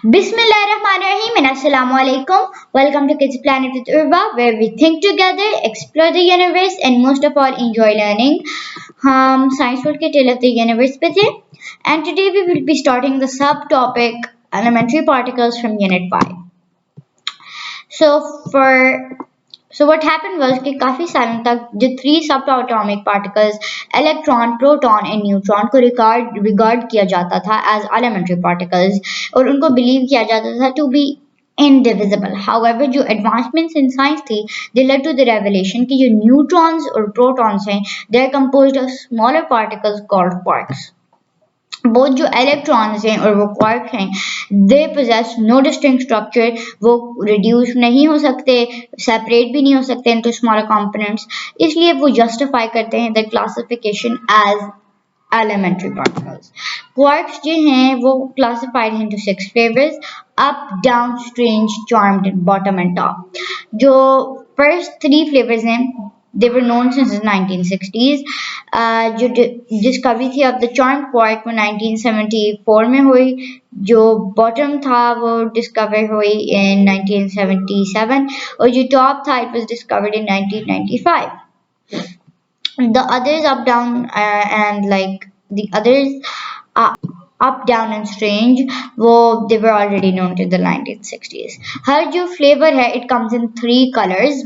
Bismillahirrahmanirrahim and Assalamu alaikum. Welcome to Kids Planet with Urva, where we think together, explore the universe, and most of all enjoy learning. Science World के Tale of the Universe पे थे. And today we will be starting the subtopic elementary particles from Unit 5. So for so what happened was कि काफी सालों तक जो 3 subatomic particles electron, proton and neutron को regard किया जाता था एज elementary particles और उनको बिलीव किया जाता था टू बी indivisible. However, जो advancements in science थी, they led to the revelation कि जो neutrons और protons हैं, they are composed of smaller particles called quarks. Both जो इलेक्ट्रॉन्स हैं और वो क्वार्क हैं they possess no distinct structure, वो रिड्यूस नहीं हो सकते, सेपरेट भी नहीं हो सकते इनटू स्मॉलर कंपोनेंट्स, इसलिए वो जस्टिफाई करते हैं the classification as elementary particles. Quarks जो हैं वो classified into 6 flavors: up, down, strange, charmed, bottom and top. जो first 3 flavors हैं they were known since the 1960s. जो डिस्कवरी थी ऑफ द चार्म क्वार्क वो 1974 में हुई, जो बॉटम था वो डिस्कवर हुई इन 1977 और जो टॉप था it was discovered in 1995. The others up down and like the others up down and strange वो they were already known to the 1960s. हर जो flavor है it comes in 3 colors,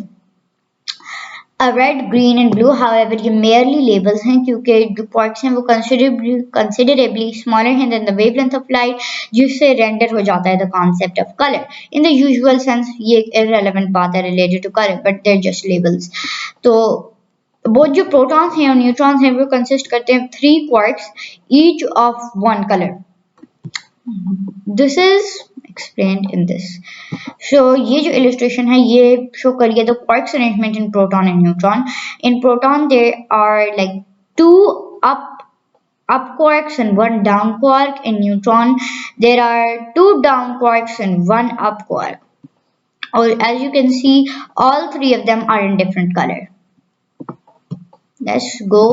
a red, green and blue. However ये merely labels हैं क्योंकि जो quarks हैं वो considerably smaller हैं than the wavelength of light, जिससे render हो जाता है the concept of color. In the usual sense ये एक irrelevant बात है related to color, but they're just labels. तो बोथ जो protons हैं और neutrons हैं वो consist करते हैं 3 quarks each of one color. This is explained in this. So ये जो illustration है ये show करिए the quarks arrangement in proton and neutron. In proton there are like 2 up quarks and 1 down quark. In neutron there are 2 down quarks and 1 up quark. Or as you can see all 3 of them are in different color. Let's go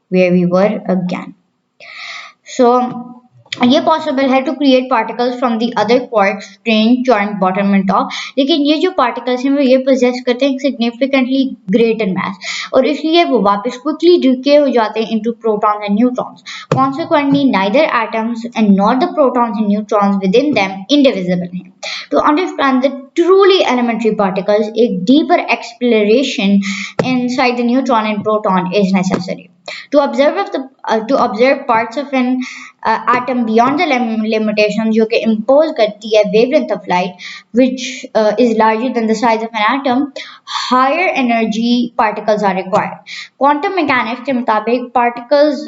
where we were again. So ये possible है to create particles from the other quarks, strange, joint, bottom and top, लेकिन ये जो particles हैं वो ये poses करते हैं सिग्निफिकेंटली ग्रेटर मास और इसलिए वो वापस क्विकली डिके हो जाते हैं into protons and neutrons. Consequently neither atoms and not the protons and neutrons with in them indivisible हैं. To understand the truly elementary particles, a deeper exploration inside the neutron and proton is necessary. To observe parts of an atom beyond the limitations जो कि impose करती है wavelength of light, which is larger than the size of an atom, higher energy particles are required. Quantum mechanics के मुताबिक particles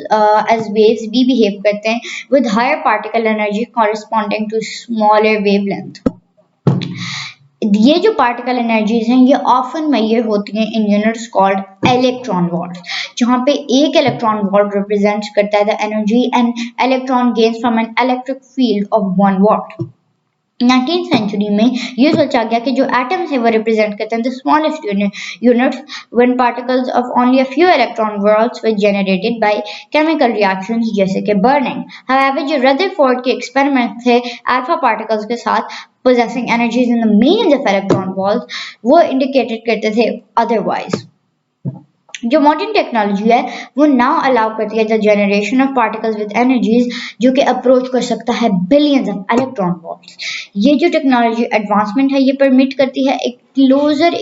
as waves भी behave करते हैं with higher particle energy corresponding to smaller wavelength. ये जो particle energies हैं ये often measured होती हैं in units called electron volt, जहाँ पे एक इलेक्ट्रॉन वोल्ट रिप्रेजेंट करता है the energy and electron gains from an electric field of 1 watt. 19th century में ये सोचा गया कि जो एटम्स है वो रिप्रेजेंट करते हैं the smallest units when particles of only a few electron volts were generated by chemical reactions जैसे कि बर्निंग. हाउएवर जो रदरफोर्ड के एक्सपेरिमेंट थे अल्फा पार्टिकल्स के साथ possessing energies in the millions of electron volts वो इंडिकेटेड करते थे अदरवाइज. जो मॉडर्न टेक्नोलॉजी है वो नाउ अलाउ करती है the generation of particles with energies जो कि अप्रोच कर सकता है बिलियंस ऑफ इलेक्ट्रॉन वोल्ट्स. ये जो टेक्नोलॉजी एडवांसमेंट है ये परमिट करती है एक क्लोजर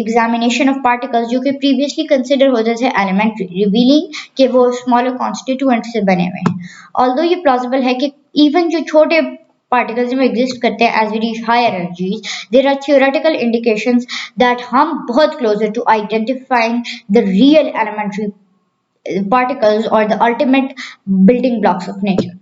एग्जामिनेशन ऑफ पार्टिकल्स जो कि प्रीवियसली कंसिडर होते थे एलिमेंट्री, रिवीलिंग कि वो स्मॉलर कॉन्स्टिट्यूएंट से बने हुए हैं. ऑल्दो ये प्लॉजिबल है कि इवन जो छोटे particles में exist करते हैं as we reach high energies, there are theoretical indications that हम बहुत closer to identifying the real elementary particles or the ultimate building blocks of nature.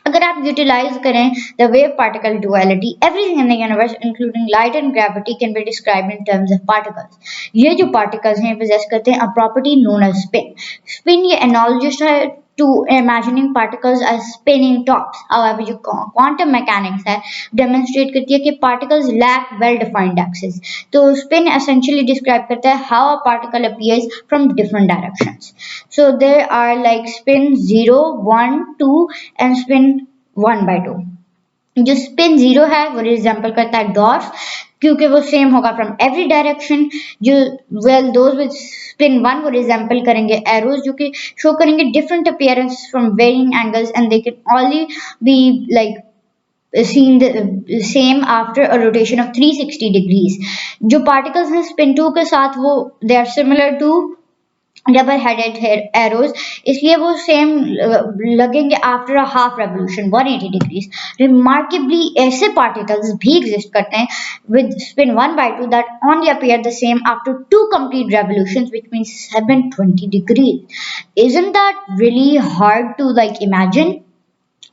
अगर आप utilize करें the wave particle duality, everything in the universe including light and gravity can be described in terms of particles. ये जो particles हैं possess करते हैं a property known as spin. Spin ये analogous है to imagining particles as spinning tops. However जो quantum mechanics है demonstrate करती है कि particles lack well defined axes. तो spin essentially describe करता है how a particle appears from different directions. So there are like spin 0, 1, 2 and spin 1/2। जो spin zero है वो रिजेंबल करता है डॉट्स, क्योंकि वो सेम होगा फ्रॉम एवरी डायरेक्शन। जो well those with spin one वो रिजेंबल करेंगे एरोज, जो कि शो करेंगे different appearance from varying angles, and they can only be like seen the same after a rotation of 360 degrees। जो particles हैं spin 2 के साथ वो they are similar to double headed arrows, इसलिए वो सेम लगेंगे after a half revolution 180 degrees. Remarkably ऐसे particles भी एग्जिस्ट करते हैं with spin 1/2 that only appear the same after 2 complete revolutions, which means 720 degrees. Isn't that really hard to like imagine?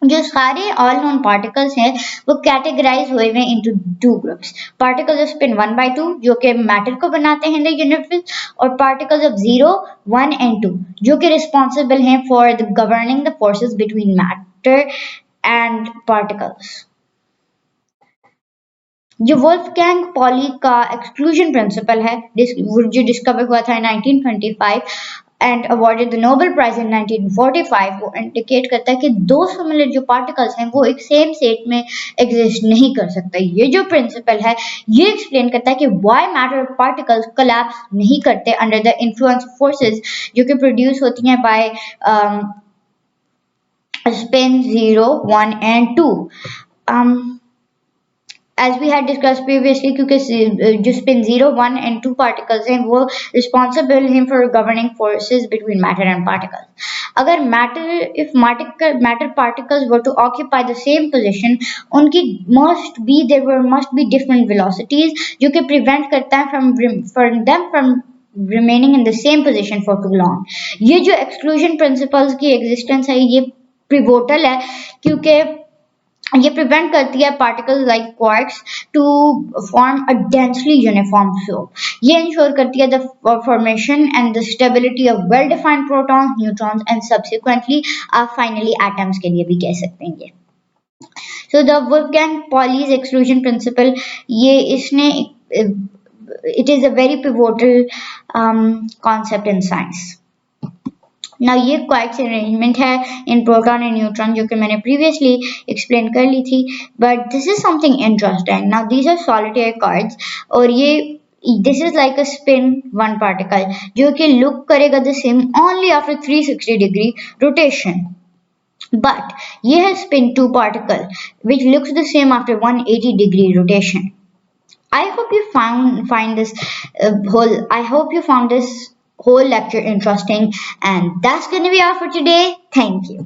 जो सारे all known particles हैं वो categorise हुए हुए into two groups. Particles of spin 1/2 जो कि मैटर को बनाते हैं द यूनिवर्सल, और पार्टिकल्स ऑफ 0, 1 एंड 2 जो कि रिस्पॉन्सिबल हैं for the governing the forces between matter and particles. जो वोल्फगैंग पॉली का एक्सक्लूजन प्रिंसिपल है जो डिस्कवर हुआ था 1925 and awarded the Nobel Prize in 1945, वो इंडिकेट करता है कि दो सिमिलर जो पार्टिकल्स हैं वो एक सेम स्टेट में एग्जिस्ट नहीं कर सकता। ये जो प्रिंसिपल है ये एक्सप्लेन करता है कि व्हाई मैटर पार्टिकल्स कोलैप्स नहीं करते अंडर द इन्फ्लुएंस फोर्सेस जो कि प्रोड्यूस होती हैं by spin 0, 1 and 2। as we had discussed previously, क्योंकि जो spin 0, 1 and 2 particles हैं वो responsible हैं for governing forces between matter and particles। अगर matter particles were to occupy the same position, उनकी must be different velocities जो कि prevent करता है from remaining in the same position for too long। ये जो exclusion principles की existence है ये pivotal है, क्योंकि ये प्रिवेंट करती है particles like quarks to form a densely uniform flow. ये इंश्योर करती है the formation and the stability of well defined protons, neutrons and subsequently आप फाइनली एटम्स के लिए भी कह सकते हैं ये। So the Wolfgang Pauli's exclusion principle ये इसने it is a very pivotal concept in science. ना ये क्वार्क्स अरेंजमेंट है इन प्रोटॉन एंड न्यूट्रॉन जो कि मैंने प्रीवियसली एक्सप्लेन कर ली थी, but this is something interesting. Now these are solitaire cards और ये this is like a spin 1 particle जो कि लुक करेगा the same only after 360 degree rotation, but ये है spin 2 particle which looks the same after 180 degree rotation। I hope you found this whole lecture interesting, and that's gonna be all for today. Thank you.